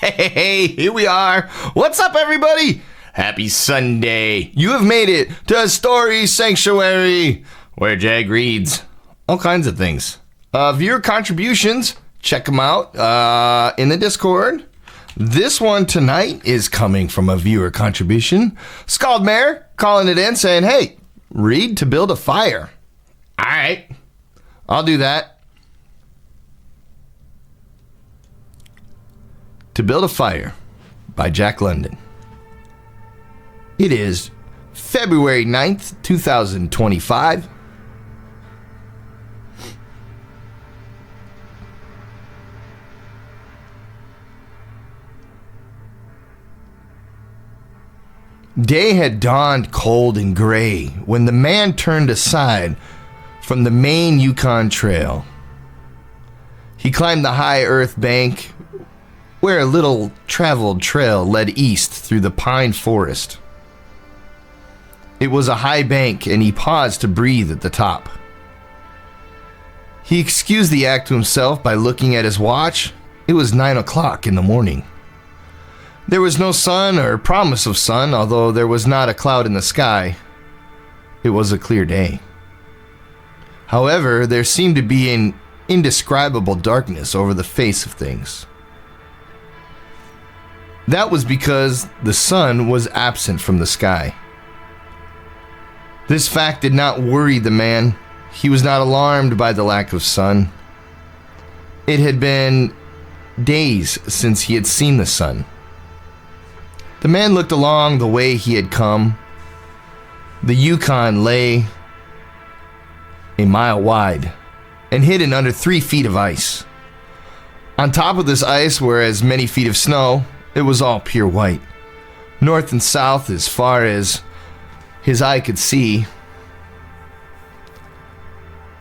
Hey, here we are. What's up, everybody? Happy Sunday. You have made it to Story Sanctuary, where JAG reads all kinds of things. Viewer contributions, check them out in the Discord. This one tonight is coming from a viewer contribution. Scald Mare calling it in saying, hey, read to build a fire. All right, I'll do that. To Build a Fire by Jack London. It is February 9th, 2025. Day had dawned cold and gray when the man turned aside from the main Yukon Trail. He climbed the high earth bank where a little traveled trail led east through the pine forest. It was a high bank, and he paused to breathe at the top. He excused the act to himself by looking at his watch. It was 9 o'clock in the morning. There was no sun or promise of sun, although there was not a cloud in the sky. It was a clear day. However, there seemed to be an indescribable darkness over the face of things. That was because the sun was absent from the sky. This fact did not worry the man. He was not alarmed by the lack of sun. It had been days since he had seen the sun. The man looked along the way he had come. The Yukon lay a mile wide and hidden under 3 feet of ice. On top of this ice were as many feet of snow. It was all pure white. North and south, as far as his eye could see,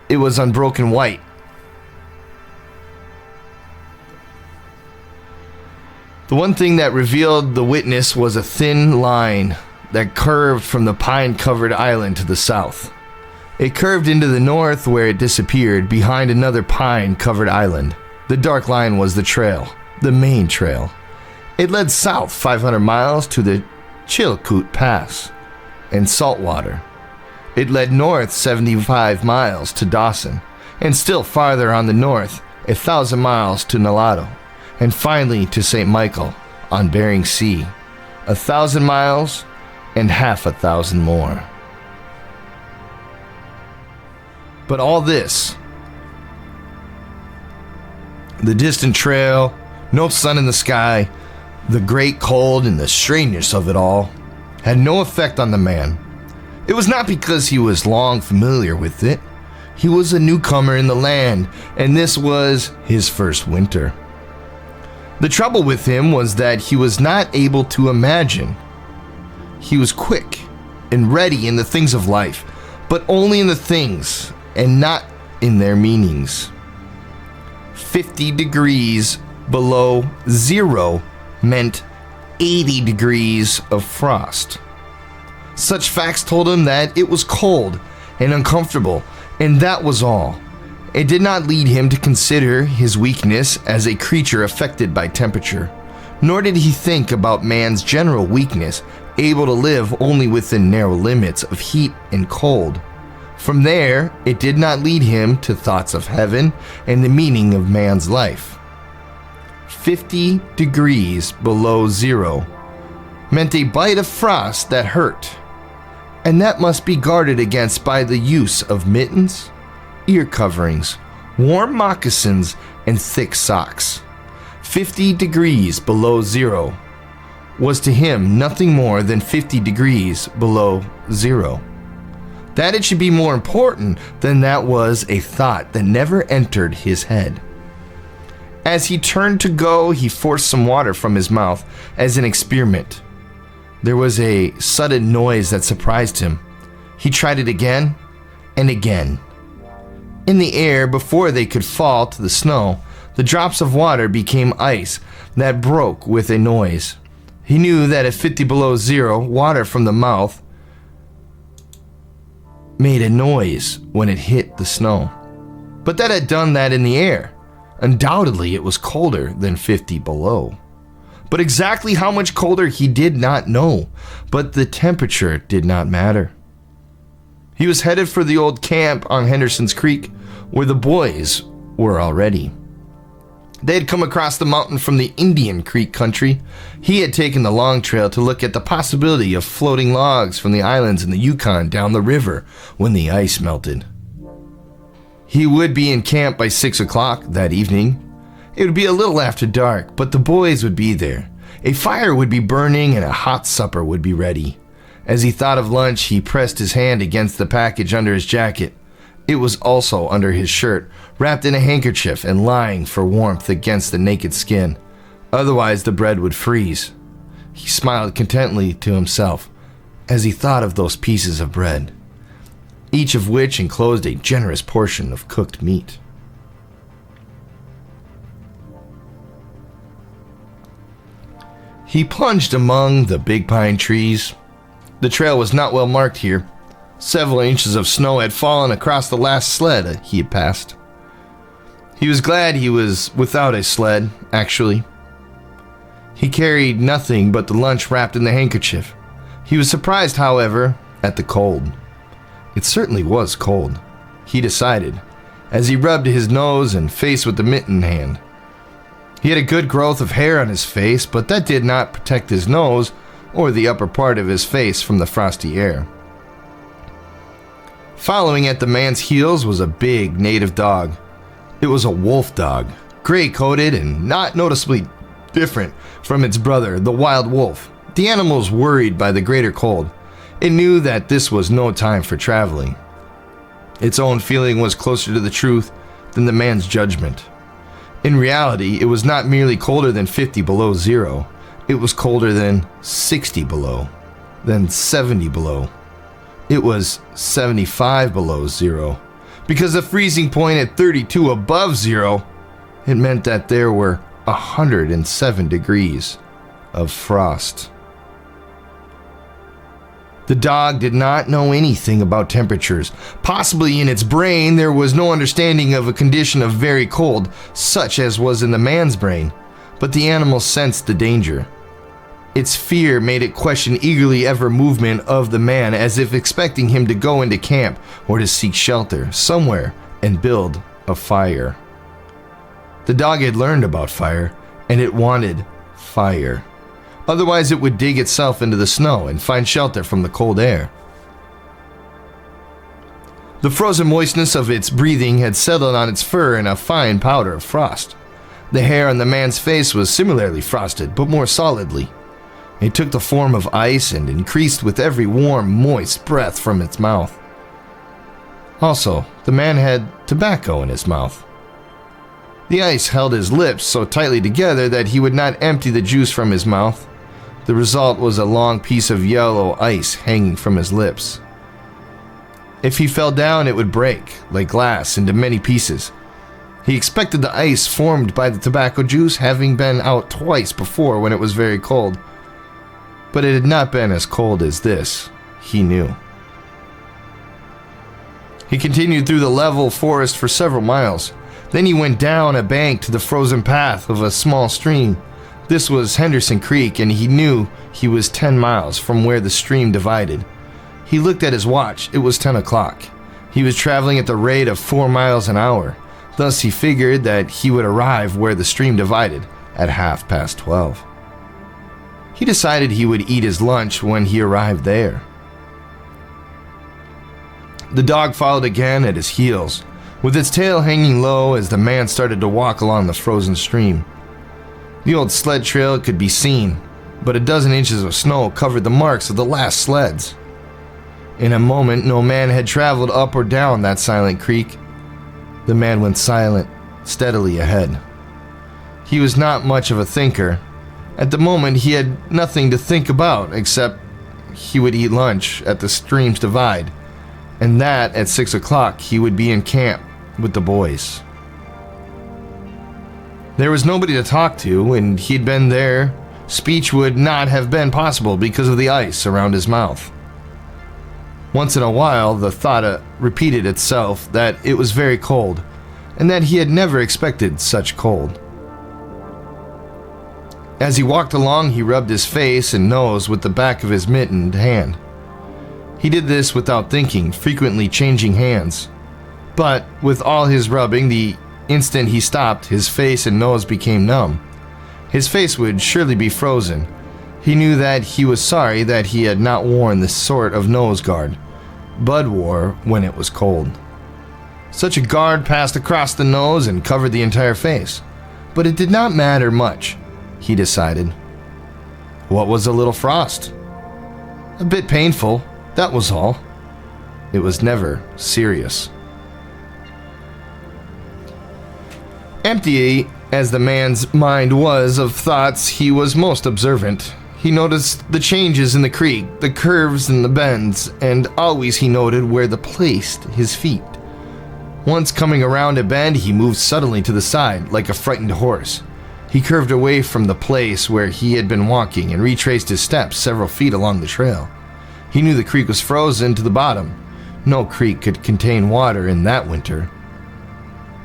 it was unbroken white. The one thing that revealed the witness was a thin line that curved from the pine-covered island to the south. It curved into the north where it disappeared behind another pine-covered island. The dark line was the trail, the main trail. It led south 500 miles to the Chilkoot Pass and saltwater. It led north 75 miles to Dawson, and still farther on the north, 1,000 miles to Nalato, and finally to St. Michael on Bering Sea, 1,000 miles and half 1,000 more. But all this, the distant trail, no sun in the sky, the great cold and the strangeness of it all, had no effect on the man. It was not because he was long familiar with it. He was a newcomer in the land, and this was his first winter. The trouble with him was that he was not able to imagine. He was quick and ready in the things of life, but only in the things and not in their meanings. 50 degrees below zero meant 80 degrees of frost. Such facts told him that it was cold and uncomfortable, and that was all. It did not lead him to consider his weakness as a creature affected by temperature, nor did he think about man's general weakness, able to live only within narrow limits of heat and cold. From there, it did not lead him to thoughts of heaven and the meaning of man's life. 50 degrees below zero meant a bite of frost that hurt, and that must be guarded against by the use of mittens, ear coverings, warm moccasins, and thick socks. 50 degrees below zero was to him nothing more than 50 degrees below zero. That it should be more important than that was a thought that never entered his head. As he turned to go, he forced some water from his mouth as an experiment. There was a sudden noise that surprised him. He tried it again and again. In the air, before they could fall to the snow, the drops of water became ice that broke with a noise. He knew that at 50 below zero, water from the mouth made a noise when it hit the snow. But that had done that in the air. Undoubtedly, it was colder than 50 below. But exactly how much colder he did not know, but the temperature did not matter. He was headed for the old camp on Henderson's Creek, where the boys were already. They had come across the mountain from the Indian Creek country. He had taken the long trail to look at the possibility of floating logs from the islands in the Yukon down the river when the ice melted. He would be in camp by 6 o'clock that evening. It would be a little after dark, but the boys would be there. A fire would be burning and a hot supper would be ready. As he thought of lunch, he pressed his hand against the package under his jacket. It was also under his shirt, wrapped in a handkerchief and lying for warmth against the naked skin. Otherwise, the bread would freeze. He smiled contentedly to himself as he thought of those pieces of bread, each of which enclosed a generous portion of cooked meat. He plunged among the big pine trees. The trail was not well marked here. Several inches of snow had fallen across the last sled he had passed. He was glad he was without a sled, actually. He carried nothing but the lunch wrapped in the handkerchief. He was surprised, however, at the cold. It certainly was cold, he decided, as he rubbed his nose and face with the mitten hand. He had a good growth of hair on his face, but that did not protect his nose or the upper part of his face from the frosty air. Following at the man's heels was a big native dog. It was a wolf dog, gray-coated and not noticeably different from its brother, the wild wolf. The animal was worried by the greater cold. It knew that this was no time for traveling. Its own feeling was closer to the truth than the man's judgment. In reality, it was not merely colder than 50 below zero. It was colder than 60 below, then 70 below. It was 75 below zero. Because the freezing point at 32 above zero, it meant that there were 107 degrees of frost. The dog did not know anything about temperatures. Possibly in its brain there was no understanding of a condition of very cold, such as was in the man's brain, but the animal sensed the danger. Its fear made it question eagerly every movement of the man, as if expecting him to go into camp or to seek shelter somewhere and build a fire. The dog had learned about fire, and it wanted fire. Otherwise, it would dig itself into the snow and find shelter from the cold air. The frozen moistness of its breathing had settled on its fur in a fine powder of frost. The hair on the man's face was similarly frosted, but more solidly. It took the form of ice and increased with every warm, moist breath from its mouth. Also, the man had tobacco in his mouth. The ice held his lips so tightly together that he would not empty the juice from his mouth. The result was a long piece of yellow ice hanging from his lips. If he fell down, it would break, like glass, into many pieces. He expected the ice formed by the tobacco juice having been out twice before when it was very cold. But it had not been as cold as this, he knew. He continued through the level forest for several miles. Then he went down a bank to the frozen path of a small stream. This was Henderson Creek, and he knew he was 10 miles from where the stream divided. He looked at his watch. It was 10 o'clock. He was traveling at the rate of 4 miles an hour. Thus, he figured that he would arrive where the stream divided at 12:30. He decided he would eat his lunch when he arrived there. The dog followed again at his heels, with its tail hanging low as the man started to walk along the frozen stream. The old sled trail could be seen, but a dozen inches of snow covered the marks of the last sleds. In a moment, no man had traveled up or down that silent creek. The man went silent, steadily ahead. He was not much of a thinker. At the moment, he had nothing to think about except he would eat lunch at the stream's divide, and that at 6 o'clock he would be in camp with the boys. There was nobody to talk to, and he'd been there. Speech would not have been possible because of the ice around his mouth. Once in a while, the thought repeated itself that it was very cold, and that he had never expected such cold. As he walked along, he rubbed his face and nose with the back of his mittened hand. He did this without thinking, frequently changing hands. But with all his rubbing, the instant he stopped, his face and nose became numb. His face would surely be frozen. He knew that he was sorry that he had not worn this sort of nose guard Bud wore when it was cold. Such a guard passed across the nose and covered the entire face. But it did not matter much, he decided. What was a little frost? A bit painful, that was all. It was never serious. Empty as the man's mind was of thoughts, he was most observant. He noticed the changes in the creek, the curves and the bends, and always he noted where they placed his feet. Once coming around a bend, he moved suddenly to the side, like a frightened horse. He curved away from the place where he had been walking and retraced his steps several feet along the trail. He knew the creek was frozen to the bottom. No creek could contain water in that winter.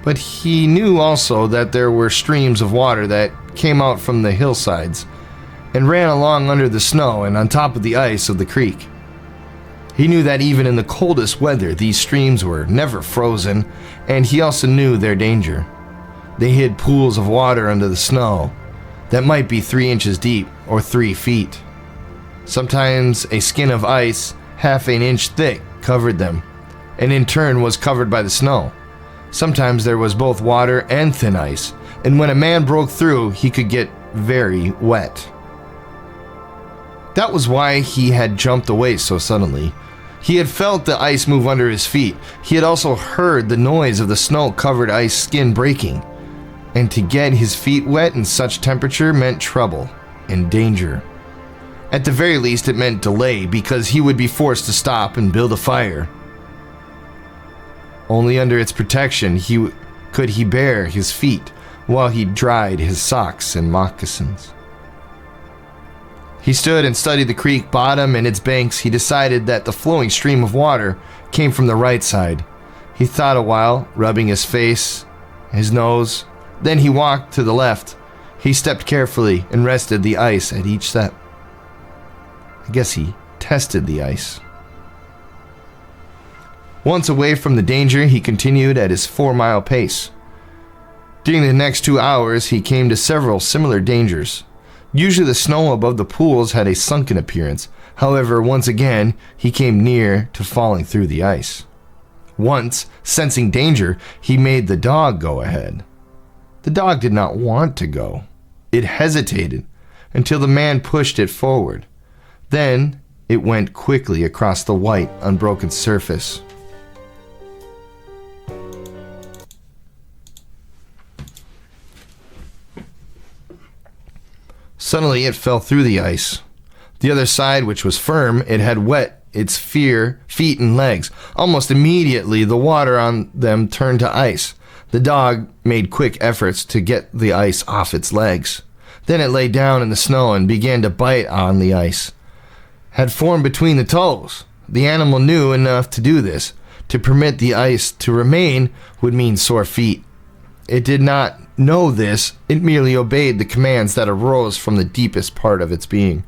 But he knew also that there were streams of water that came out from the hillsides and ran along under the snow and on top of the ice of the creek. He knew that even in the coldest weather, these streams were never frozen, and he also knew their danger. They hid pools of water under the snow that might be 3 inches deep or 3 feet. Sometimes a skin of ice half an inch thick covered them, and in turn was covered by the snow. Sometimes there was both water and thin ice, and when a man broke through, he could get very wet. That was why he had jumped away so suddenly. He had felt the ice move under his feet. He had also heard the noise of the snow-covered ice skin breaking. And to get his feet wet in such temperature meant trouble and danger. At the very least, it meant delay, because he would be forced to stop and build a fire. Only under its protection could he bare his feet while he dried his socks and moccasins. He stood and studied the creek bottom and its banks. He decided that the flowing stream of water came from the right side. He thought a while, rubbing his face, his nose. Then he walked to the left. He stepped carefully and rested the ice at each step. I guess he tested the ice. Once away from the danger, he continued at his 4-mile pace. During the next 2 hours, he came to several similar dangers. Usually the snow above the pools had a sunken appearance. However, once again, he came near to falling through the ice. Once, sensing danger, he made the dog go ahead. The dog did not want to go. It hesitated until the man pushed it forward. Then, it went quickly across the white, unbroken surface. Suddenly, it fell through the ice. The other side, which was firm, it had wet its feet and legs. Almost immediately, the water on them turned to ice. The dog made quick efforts to get the ice off its legs. Then it lay down in the snow and began to bite on the ice. Had formed between the toes. The animal knew enough to do this. To permit the ice to remain would mean sore feet. It did not know this. It merely obeyed the commands that arose from the deepest part of its being.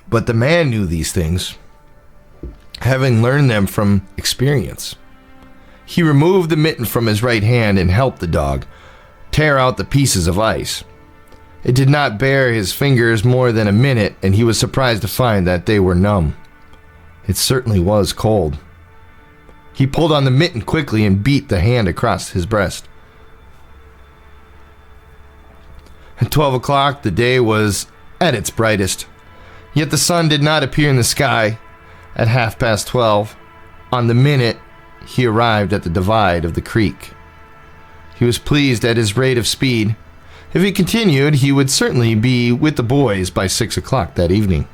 But the man knew these things, having learned them from experience. He removed the mitten from his right hand and helped the dog tear out the pieces of ice. It did not bear his fingers more than a minute, and he was surprised to find that they were numb. It certainly was cold. He pulled on the mitten quickly and beat the hand across his breast. At 12 o'clock, the day was at its brightest. Yet the sun did not appear in the sky. At 12:30, on the minute, he arrived at the divide of the creek. He was pleased at his rate of speed. If he continued, he would certainly be with the boys by 6 o'clock that evening.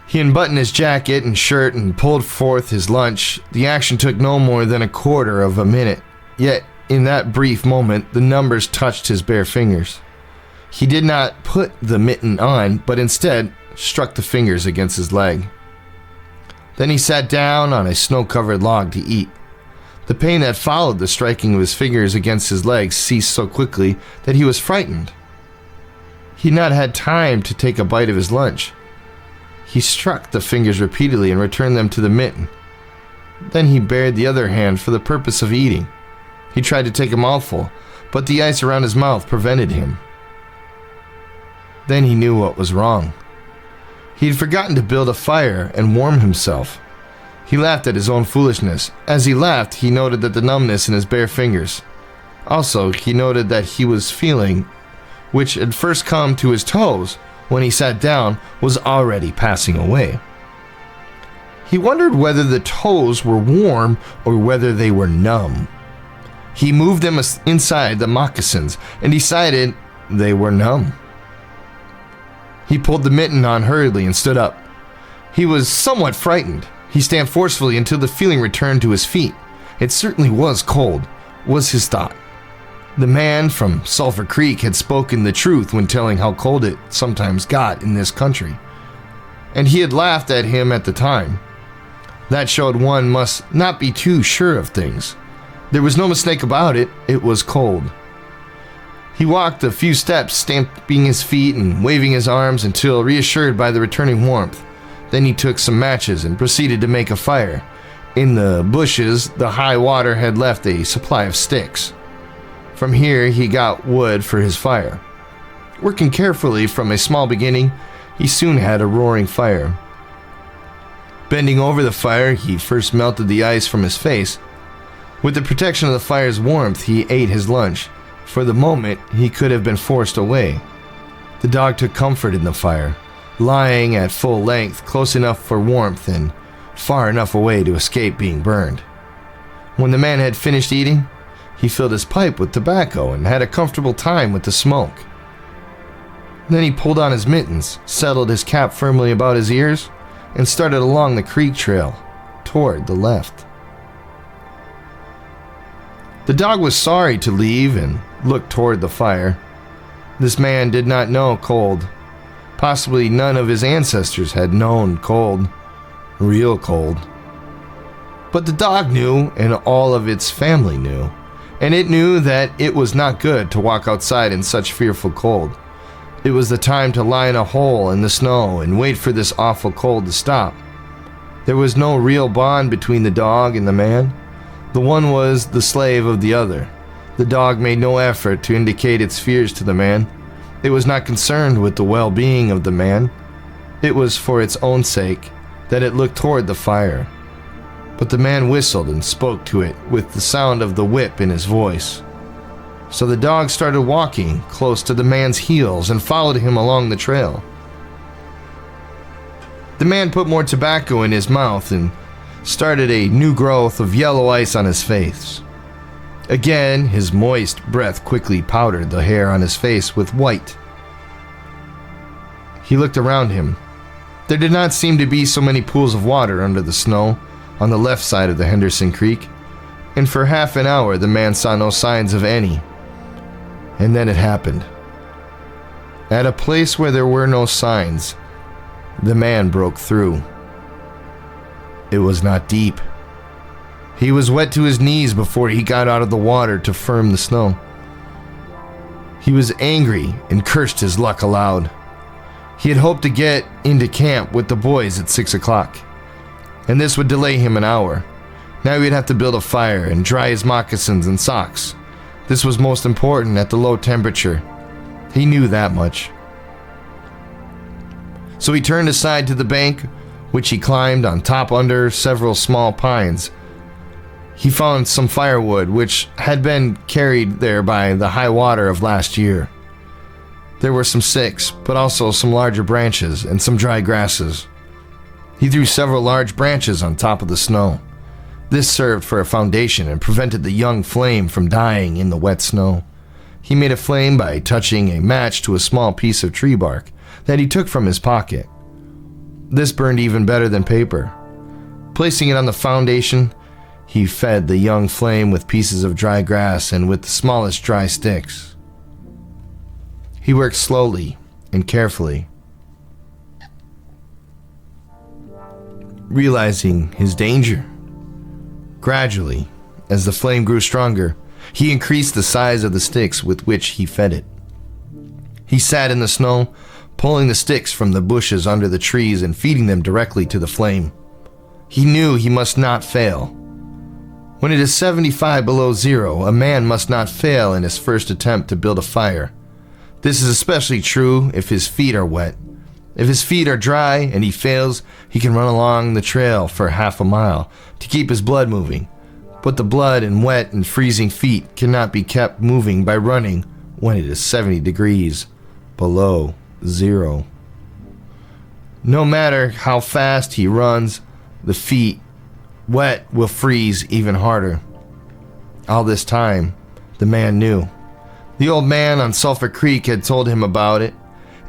He unbuttoned his jacket and shirt and pulled forth his lunch. The action took no more than a quarter of a minute. Yet, in that brief moment, the numbers touched his bare fingers. He did not put the mitten on, but instead struck the fingers against his leg. Then he sat down on a snow-covered log to eat. The pain that followed the striking of his fingers against his legs ceased so quickly that he was frightened. He had not had time to take a bite of his lunch. He struck the fingers repeatedly and returned them to the mitten. Then he bared the other hand for the purpose of eating. He tried to take a mouthful, but the ice around his mouth prevented him. Then he knew what was wrong. He had forgotten to build a fire and warm himself. He laughed at his own foolishness. As he laughed, he noted that the numbness in his bare fingers. Also, he noted that he was feeling, which had first come to his toes when he sat down, was already passing away. He wondered whether the toes were warm or whether they were numb. He moved them inside the moccasins and decided they were numb. He pulled the mitten on hurriedly and stood up. He was somewhat frightened. He stamped forcefully until the feeling returned to his feet. It certainly was cold, was his thought. The man from Sulphur Creek had spoken the truth when telling how cold it sometimes got in this country, and he had laughed at him at the time. That showed one must not be too sure of things. There was no mistake about it, it was cold. He walked a few steps, stamping his feet and waving his arms until reassured by the returning warmth. Then he took some matches and proceeded to make a fire. In the bushes, the high water had left a supply of sticks. From here, he got wood for his fire. Working carefully from a small beginning, he soon had a roaring fire. Bending over the fire, he first melted the ice from his face. With the protection of the fire's warmth, he ate his lunch. For the moment, he could have been forced away. The dog took comfort in the fire, lying at full length, close enough for warmth and far enough away to escape being burned. When the man had finished eating, he filled his pipe with tobacco and had a comfortable time with the smoke. Then he pulled on his mittens, settled his cap firmly about his ears, and started along the creek trail toward the left. The dog was sorry to leave and looked toward the fire. This man did not know cold. Possibly none of his ancestors had known cold, real cold. But the dog knew, and all of its family knew, and it knew that it was not good to walk outside in such fearful cold. It was the time to lie in a hole in the snow and wait for this awful cold to stop. There was no real bond between the dog and the man. The one was the slave of the other. The dog made no effort to indicate its fears to the man. It was not concerned with the well-being of the man. It was for its own sake that it looked toward the fire. But the man whistled and spoke to it with the sound of the whip in his voice. So the dog started walking close to the man's heels and followed him along the trail. The man put more tobacco in his mouth and started a new growth of yellow ice on his face. Again, his moist breath quickly powdered the hair on his face with white. He looked around him. There did not seem to be so many pools of water under the snow on the left side of the Henderson Creek, and for half an hour the man saw no signs of any. And then it happened. At a place where there were no signs, the man broke through. It was not deep. He was wet to his knees before he got out of the water to firm the snow. He was angry and cursed his luck aloud. He had hoped to get into camp with the boys at 6 o'clock, and this would delay him an hour. Now he'd have to build a fire and dry his moccasins and socks. This was most important at the low temperature. He knew that much. So he turned aside to the bank, which he climbed on top under several small pines. He found some firewood, which had been carried there by the high water of last year. There were some sticks, but also some larger branches and some dry grasses. He threw several large branches on top of the snow. This served for a foundation and prevented the young flame from dying in the wet snow. He made a flame by touching a match to a small piece of tree bark that he took from his pocket. This burned even better than paper. Placing it on the foundation, he fed the young flame with pieces of dry grass and with the smallest dry sticks. He worked slowly and carefully, realizing his danger. Gradually, as the flame grew stronger, he increased the size of the sticks with which he fed it. He sat in the snow, pulling the sticks from the bushes under the trees and feeding them directly to the flame. He knew he must not fail. When it is 75 below zero, a man must not fail in his first attempt to build a fire. This is especially true if his feet are wet. If his feet are dry and he fails, he can run along the trail for half a mile to keep his blood moving. But the blood in wet and freezing feet cannot be kept moving by running when it is 70 degrees below zero. No matter how fast he runs, the feet, wet, will freeze even harder. All this time, the man knew. The old man on Sulphur Creek had told him about it,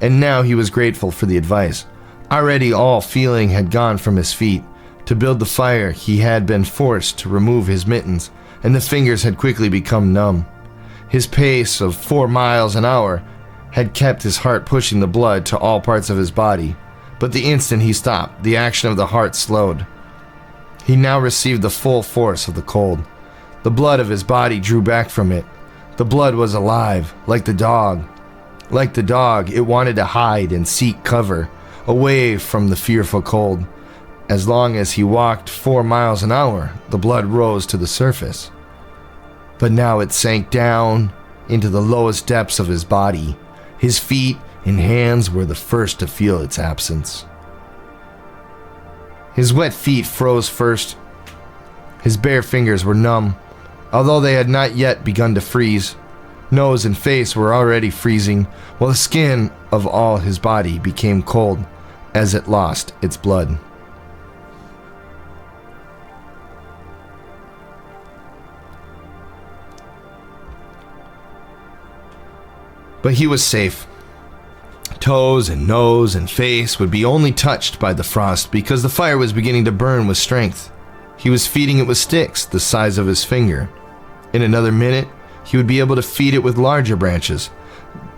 and now he was grateful for the advice. Already all feeling had gone from his feet. To build the fire, he had been forced to remove his mittens, and the fingers had quickly become numb. His pace of 4 miles an hour had kept his heart pushing the blood to all parts of his body, but the instant he stopped, the action of the heart slowed. He now received the full force of the cold. The blood of his body drew back from it. The blood was alive, like the dog. Like the dog, it wanted to hide and seek cover, away from the fearful cold. As long as he walked 4 miles an hour, the blood rose to the surface. But now it sank down into the lowest depths of his body. His feet and hands were the first to feel its absence. His wet feet froze first. His bare fingers were numb, although they had not yet begun to freeze. Nose and face were already freezing, while the skin of all his body became cold as it lost its blood. But he was safe. Toes and nose and face would be only touched by the frost because the fire was beginning to burn with strength. He was feeding it with sticks the size of his finger. In another minute, he would be able to feed it with larger branches.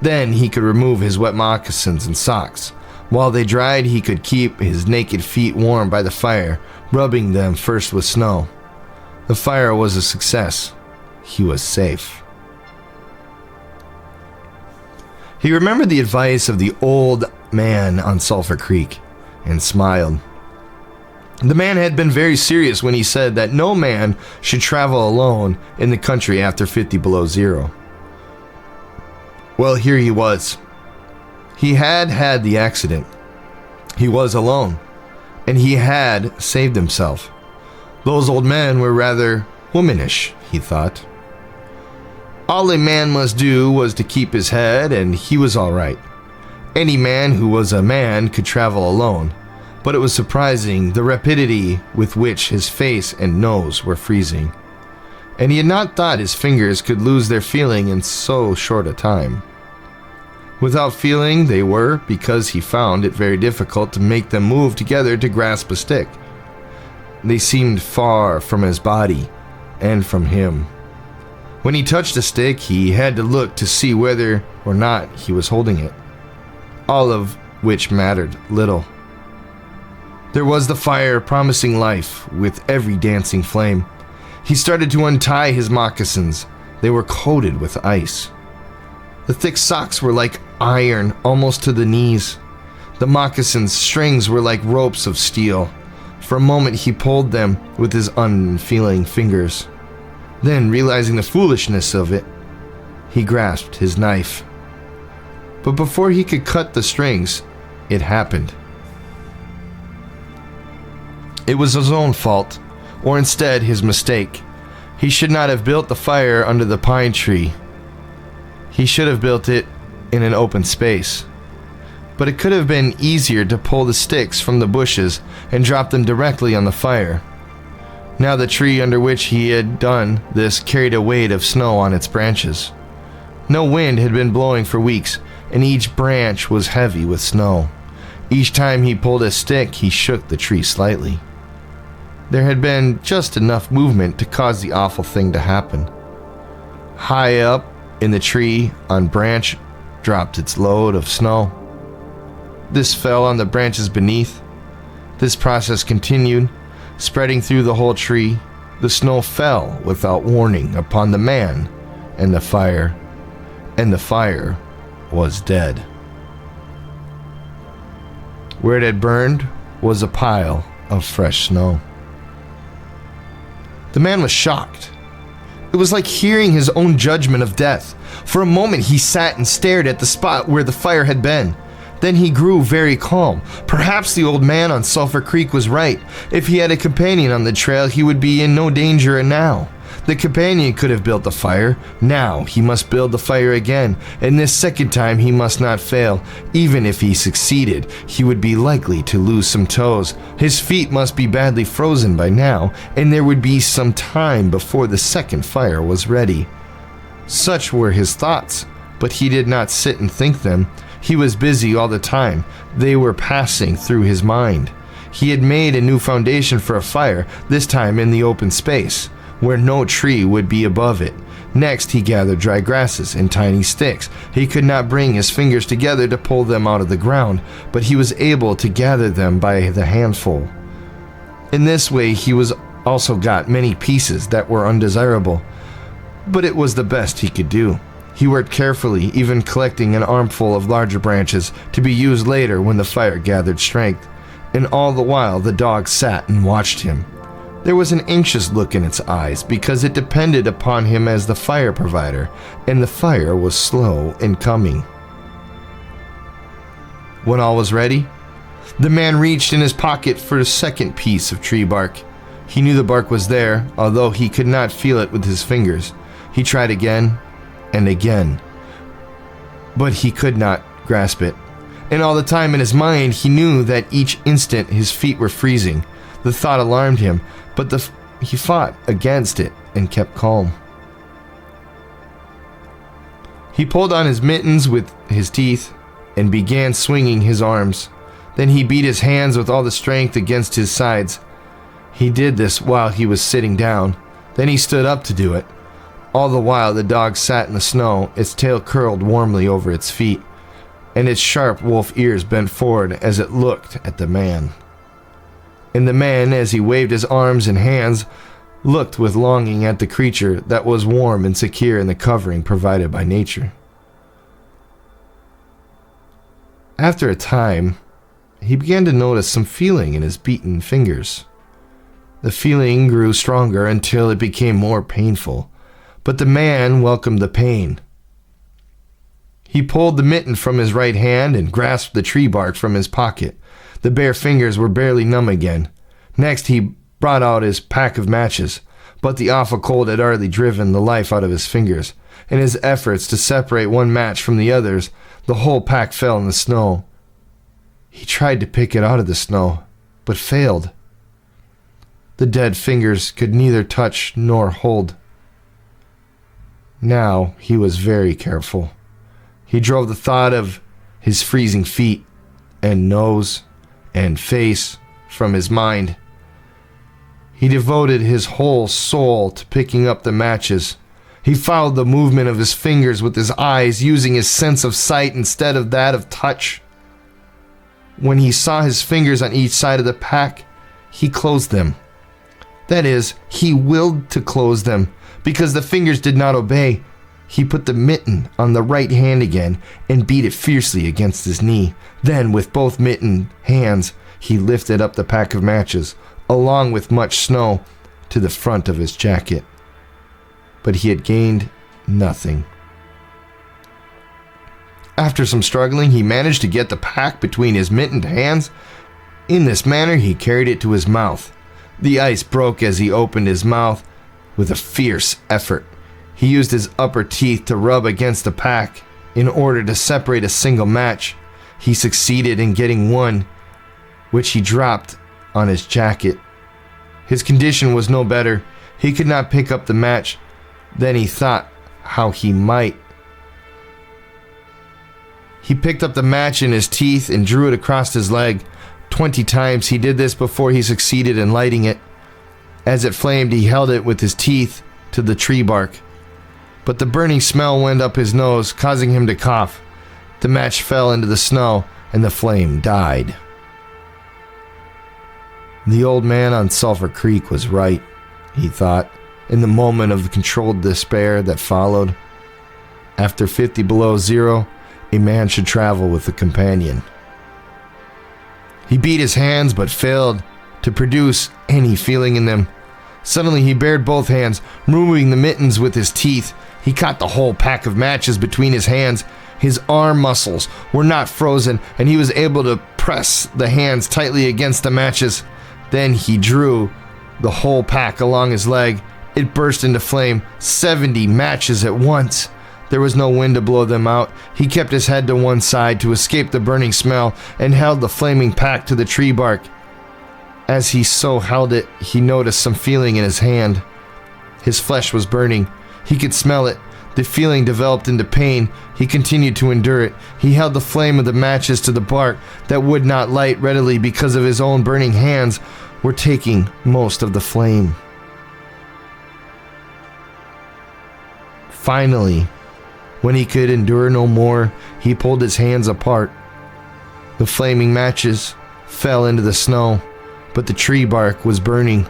Then he could remove his wet moccasins and socks. While they dried, he could keep his naked feet warm by the fire, rubbing them first with snow. The fire was a success. He was safe. He remembered the advice of the old man on Sulphur Creek and smiled. The man had been very serious when he said that no man should travel alone in the country after 50 below zero. Well, here he was. He had had the accident. He was alone, and he had saved himself. Those old men were rather womanish, he thought. All a man must do was to keep his head, and he was all right. Any man who was a man could travel alone, but it was surprising the rapidity with which his face and nose were freezing, and he had not thought his fingers could lose their feeling in so short a time. Without feeling they were, because he found it very difficult to make them move together to grasp a stick. They seemed far from his body and from him. When he touched a stick, he had to look to see whether or not he was holding it, all of which mattered little. There was the fire promising life with every dancing flame. He started to untie his moccasins. They were coated with ice. The thick socks were like iron almost to the knees. The moccasins' strings were like ropes of steel. For a moment he pulled them with his unfeeling fingers. Then, realizing the foolishness of it, he grasped his knife. But before he could cut the strings, it happened. It was his own fault, or instead his mistake. He should not have built the fire under the pine tree. He should have built it in an open space. But it could have been easier to pull the sticks from the bushes and drop them directly on the fire. Now the tree under which he had done this carried a weight of snow on its branches. No wind had been blowing for weeks, and each branch was heavy with snow. Each time he pulled a stick, he shook the tree slightly. There had been just enough movement to cause the awful thing to happen. High up in the tree, a branch dropped its load of snow. This fell on the branches beneath. This process continued, spreading through the whole tree. The snow fell without warning upon the man and the fire was dead. Where it had burned was a pile of fresh snow. The man was shocked. It was like hearing his own judgment of death. For a moment he sat and stared at the spot where the fire had been. Then he grew very calm. Perhaps the old man on Sulphur Creek was right. If he had a companion on the trail, he would be in no danger now. The companion could have built the fire. Now he must build the fire again, and this second time he must not fail. Even if he succeeded, he would be likely to lose some toes. His feet must be badly frozen by now, and there would be some time before the second fire was ready. Such were his thoughts, but he did not sit and think them. He was busy all the time. They were passing through his mind. He had made a new foundation for a fire, this time in the open space, where no tree would be above it. Next, he gathered dry grasses and tiny sticks. He could not bring his fingers together to pull them out of the ground, but he was able to gather them by the handful. In this way, he was also got many pieces that were undesirable, but it was the best he could do. He worked carefully, even collecting an armful of larger branches to be used later when the fire gathered strength. And all the while, the dog sat and watched him. There was an anxious look in its eyes because it depended upon him as the fire provider, and the fire was slow in coming. When all was ready, the man reached in his pocket for a second piece of tree bark. He knew the bark was there, although he could not feel it with his fingers. He tried again and again, but he could not grasp it. And all the time in his mind, he knew that each instant his feet were freezing. The thought alarmed him, but he fought against it and kept calm. He pulled on his mittens with his teeth and began swinging his arms. Then he beat his hands with all the strength against his sides. He did this while he was sitting down. Then he stood up to do it. All the while the dog sat in the snow, its tail curled warmly over its feet, and its sharp wolf ears bent forward as it looked at the man. And the man, as he waved his arms and hands, looked with longing at the creature that was warm and secure in the covering provided by nature. After a time, he began to notice some feeling in his beaten fingers. The feeling grew stronger until it became more painful. But the man welcomed the pain. He pulled the mitten from his right hand and grasped the tree bark from his pocket. The bare fingers were barely numb again. Next, he brought out his pack of matches, but the awful cold had already driven the life out of his fingers. In his efforts to separate one match from the others, the whole pack fell in the snow. He tried to pick it out of the snow, but failed. The dead fingers could neither touch nor hold. Now he was very careful. He drove the thought of his freezing feet and nose and face from his mind. He devoted his whole soul to picking up the matches. He followed the movement of his fingers with his eyes, using his sense of sight instead of that of touch. When he saw his fingers on each side of the pack, he closed them. That is, he willed to close them. Because the fingers did not obey, he put the mitten on the right hand again and beat it fiercely against his knee. Then, with both mitten hands, he lifted up the pack of matches, along with much snow, to the front of his jacket. But he had gained nothing. After some struggling, he managed to get the pack between his mittened hands. In this manner, he carried it to his mouth. The ice broke as he opened his mouth. With a fierce effort, he used his upper teeth to rub against the pack in order to separate a single match. He succeeded in getting one, which he dropped on his jacket. His condition was no better. He could not pick up the match. Then he thought how he might. He picked up the match in his teeth and drew it across his leg. 20 times he did this before he succeeded in lighting it. As it flamed, he held it with his teeth to the tree bark. But the burning smell went up his nose, causing him to cough. The match fell into the snow, and the flame died. The old man on Sulphur Creek was right. he thought, in the moment of controlled despair that followed. After 50 below zero, a man should travel with a companion. He beat his hands but failed to produce any feeling in them. Suddenly he bared both hands, removing the mittens with his teeth. He caught the whole pack of matches between his hands. His arm muscles were not frozen, and he was able to press the hands tightly against the matches. Then he drew the whole pack along his leg. It burst into flame, 70 matches at once. There was no wind to blow them out. He kept his head to one side to escape the burning smell and held the flaming pack to the tree bark. As he so held it, he noticed some feeling in his hand. His flesh was burning. He could smell it. The feeling developed into pain. He continued to endure it. He held the flame of the matches to the bark that would not light readily because of his own burning hands were taking most of the flame. Finally, when he could endure no more, he pulled his hands apart. The flaming matches fell into the snow, but the tree bark was burning.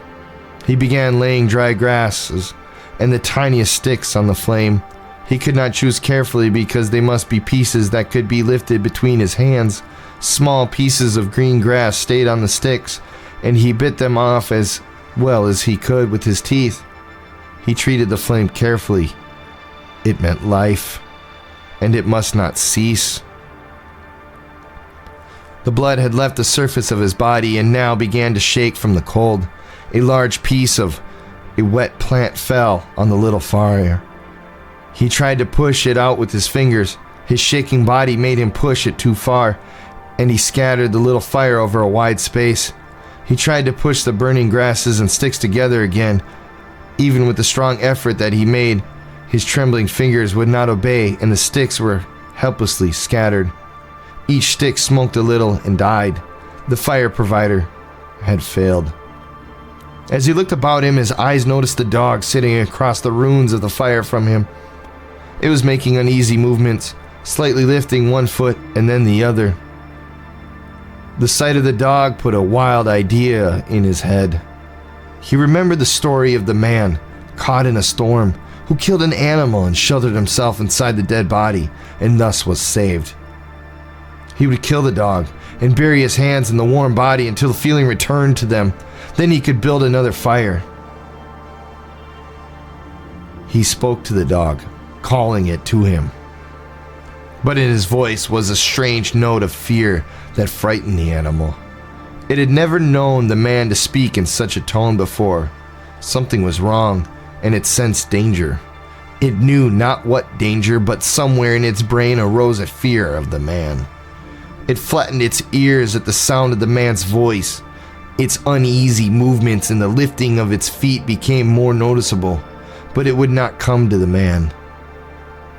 He began laying dry grasses and the tiniest sticks on the flame. He could not choose carefully because they must be pieces that could be lifted between his hands. Small pieces of green grass stayed on the sticks, and he bit them off as well as he could with his teeth. He treated the flame carefully. It meant life, and it must not cease. The blood had left the surface of his body and now began to shake from the cold. A large piece of a wet plant fell on the little fire. He tried to push it out with his fingers. His shaking body made him push it too far, and he scattered the little fire over a wide space. He tried to push the burning grasses and sticks together again. Even with the strong effort that he made, his trembling fingers would not obey, and the sticks were helplessly scattered. Each stick smoked a little and died. The fire provider had failed. As he looked about him, his eyes noticed the dog sitting across the ruins of the fire from him. It was making uneasy movements, slightly lifting one foot and then the other. The sight of the dog put a wild idea in his head. He remembered the story of the man caught in a storm who killed an animal and sheltered himself inside the dead body and thus was saved. He would kill the dog and bury his hands in the warm body until the feeling returned to them. Then he could build another fire. He spoke to the dog, calling it to him. But in his voice was a strange note of fear that frightened the animal. It had never known the man to speak in such a tone before. Something was wrong, and it sensed danger. It knew not what danger, but somewhere in its brain arose a fear of the man. It flattened its ears at the sound of the man's voice. Its uneasy movements and the lifting of its feet became more noticeable, but it would not come to the man.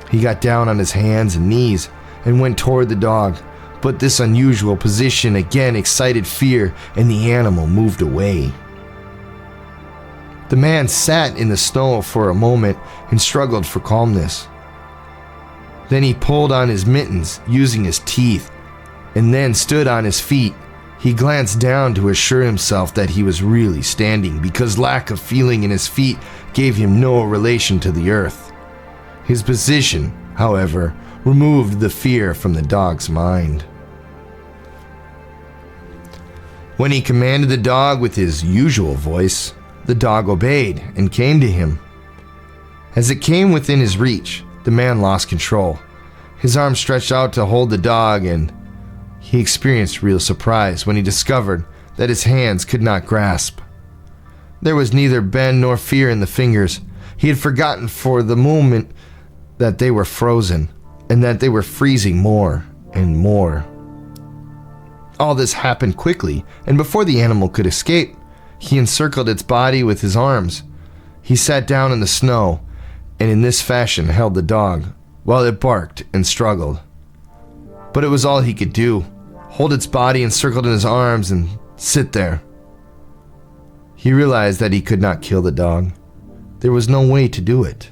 He got down on his hands and knees and went toward the dog, but this unusual position again excited fear, and the animal moved away. The man sat in the snow for a moment and struggled for calmness. Then he pulled on his mittens using his teeth and then stood on his feet. He glanced down to assure himself that he was really standing, because lack of feeling in his feet gave him no relation to the earth. His position, however, removed the fear from the dog's mind. When he commanded the dog with his usual voice, the dog obeyed and came to him. As it came within his reach, the man lost control. His arm stretched out to hold the dog, and he experienced real surprise when he discovered that his hands could not grasp. There was neither bend nor fear in the fingers. He had forgotten for the moment that they were frozen, and that they were freezing more and more. All this happened quickly, and before the animal could escape, he encircled its body with his arms. He sat down in the snow, and in this fashion held the dog, while it barked and struggled. But it was all he could do, hold its body encircled in his arms and sit there. He realized that he could not kill the dog. There was no way to do it.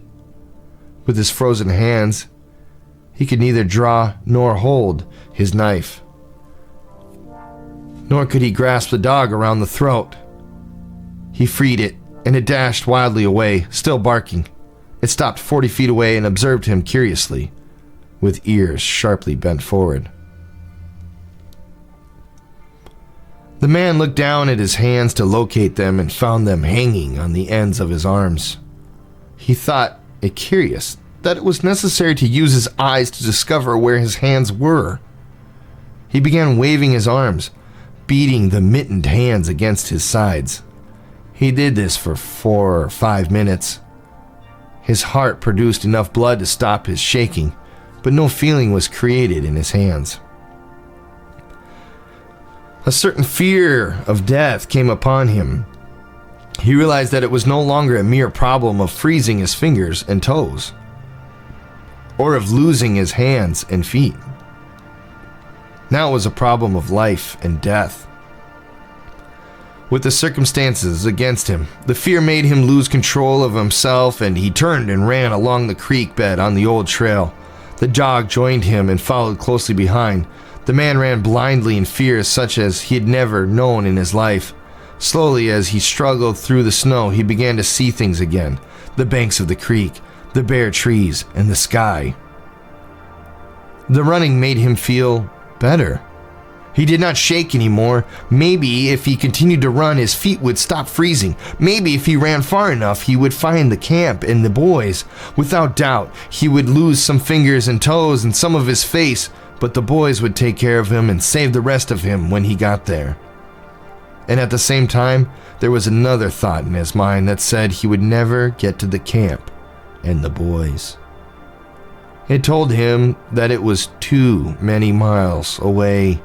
With his frozen hands, he could neither draw nor hold his knife. Nor could he grasp the dog around the throat. He freed it and it dashed wildly away, still barking. It stopped 40 feet away and observed him curiously, with ears sharply bent forward. The man looked down at his hands to locate them and found them hanging on the ends of his arms. He thought it curious that it was necessary to use his eyes to discover where his hands were. He began waving his arms, beating the mittened hands against his sides. He did this for 4 or 5 minutes. His heart produced enough blood to stop his shaking, but no feeling was created in his hands. A certain fear of death came upon him. He realized that it was no longer a mere problem of freezing his fingers and toes, or of losing his hands and feet. Now it was a problem of life and death. With the circumstances against him, the fear made him lose control of himself, and he turned and ran along the creek bed on the old trail. The dog joined him and followed closely behind. The man ran blindly in fear such as he had never known in his life. Slowly, as he struggled through the snow, he began to see things again. The banks of the creek, the bare trees, and the sky. The running made him feel better. He did not shake anymore. Maybe if he continued to run, his feet would stop freezing. Maybe if he ran far enough, he would find the camp and the boys. Without doubt, he would lose some fingers and toes and some of his face, but the boys would take care of him and save the rest of him when he got there. And at the same time, there was another thought in his mind that said he would never get to the camp and the boys. It told him that it was too many miles away,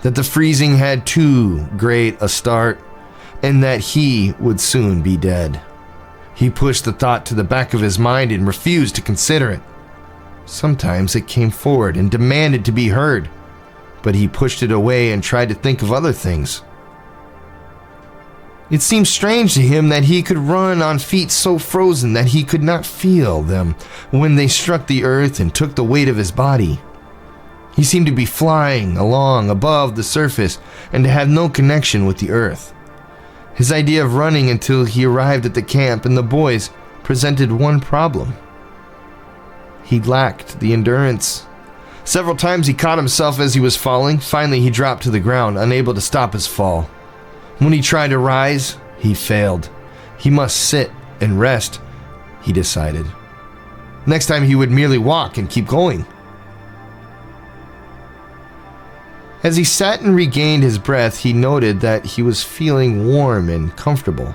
that the freezing had too great a start, and that he would soon be dead. He pushed the thought to the back of his mind and refused to consider it. Sometimes it came forward and demanded to be heard, but he pushed it away and tried to think of other things. It seemed strange to him that he could run on feet so frozen that he could not feel them when they struck the earth and took the weight of his body. He seemed to be flying along above the surface and to have no connection with the earth. His idea of running until he arrived at the camp and the boys presented one problem. He lacked the endurance. Several times he caught himself as he was falling. Finally, he dropped to the ground, unable to stop his fall. When he tried to rise, he failed. He must sit and rest, he decided. Next time he would merely walk and keep going. As he sat and regained his breath, he noted that he was feeling warm and comfortable.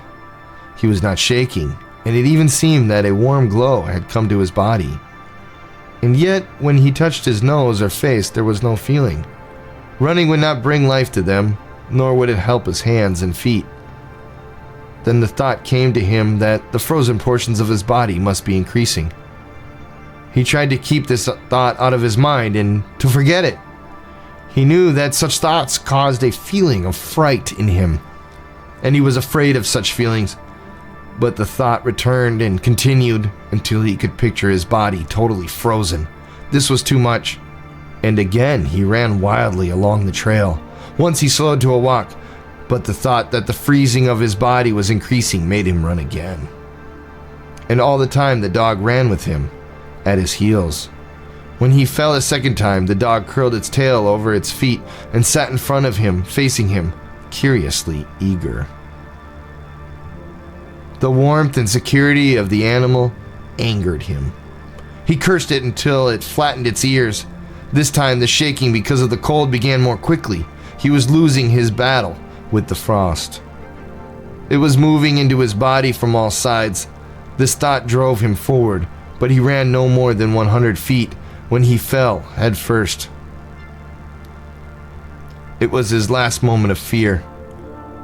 He was not shaking, and it even seemed that a warm glow had come to his body. And yet, when he touched his nose or face, there was no feeling. Running would not bring life to them, nor would it help his hands and feet. Then the thought came to him that the frozen portions of his body must be increasing. He tried to keep this thought out of his mind and to forget it. He knew that such thoughts caused a feeling of fright in him, and he was afraid of such feelings. But the thought returned and continued until he could picture his body totally frozen. This was too much, and again he ran wildly along the trail. Once he slowed to a walk, but the thought that the freezing of his body was increasing made him run again. And all the time the dog ran with him, at his heels. When he fell a second time, the dog curled its tail over its feet and sat in front of him, facing him, curiously eager. The warmth and security of the animal angered him. He cursed it until it flattened its ears. This time the shaking because of the cold began more quickly. He was losing his battle with the frost. It was moving into his body from all sides. This thought drove him forward, but he ran no more than 100 feet when he fell head first. It was his last moment of fear.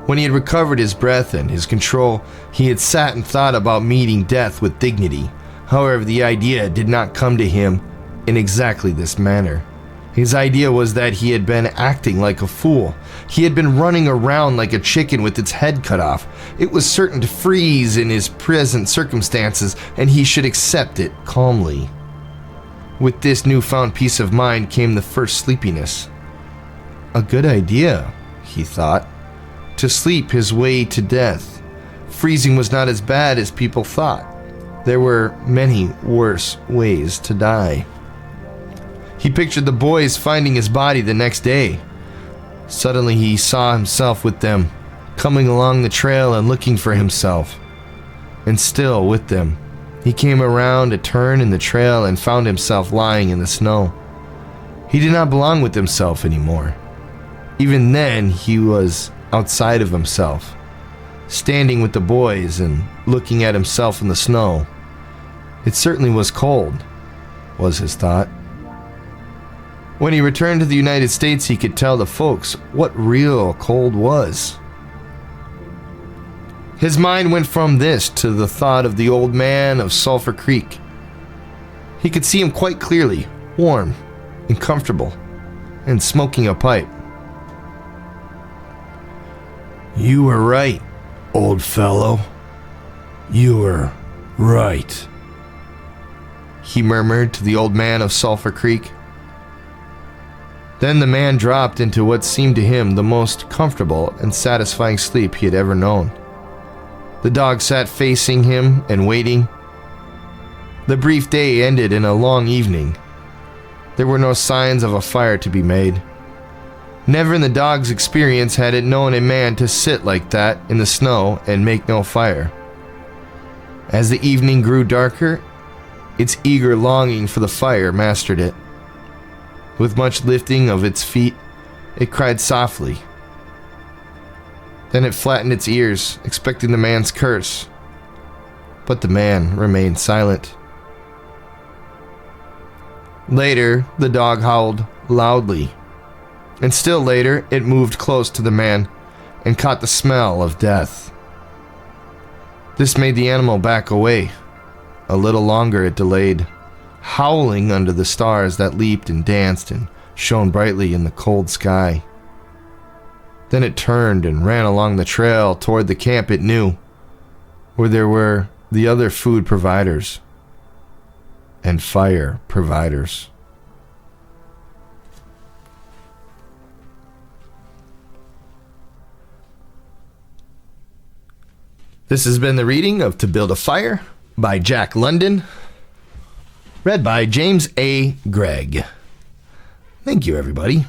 When he had recovered his breath and his control, he had sat and thought about meeting death with dignity. However, the idea did not come to him in exactly this manner. His idea was that he had been acting like a fool. He had been running around like a chicken with its head cut off. It was certain to freeze in his present circumstances, and he should accept it calmly. With this newfound peace of mind came the first sleepiness. A good idea, he thought, to sleep his way to death. freezing was not as bad as people thought. There were many worse ways to die. He pictured the boys finding his body the next day. Suddenly he saw himself with them, coming along the trail and looking for himself. And still with them, he came around a turn in the trail and found himself lying in the snow. He did not belong with himself anymore. Even then, he was outside of himself, standing with the boys and looking at himself in the snow. It certainly was cold, was his thought. When he returned to the United States, he could tell the folks what real cold was. His mind went from this to the thought of the old man of Sulphur Creek. He could see him quite clearly, warm and comfortable, and smoking a pipe. "You were right, old fellow. You were right," he murmured to the old man of Sulphur Creek. Then the man dropped into what seemed to him the most comfortable and satisfying sleep he had ever known. The dog sat facing him and waiting. The brief day ended in a long evening. There were no signs of a fire to be made. Never in the dog's experience had it known a man to sit like that in the snow and make no fire. As the evening grew darker, its eager longing for the fire mastered it. With much lifting of its feet, it cried softly. Then it flattened its ears, expecting the man's curse. But the man remained silent. Later, the dog howled loudly. And still later, it moved close to the man and caught the smell of death. This made the animal back away. A little longer it delayed, howling under the stars that leaped and danced and shone brightly in the cold sky. Then it turned and ran along the trail toward the camp it knew, where there were the other food providers and fire providers. This has been the reading of To Build a Fire by Jack London, read by James A. Gregg. Thank you, everybody.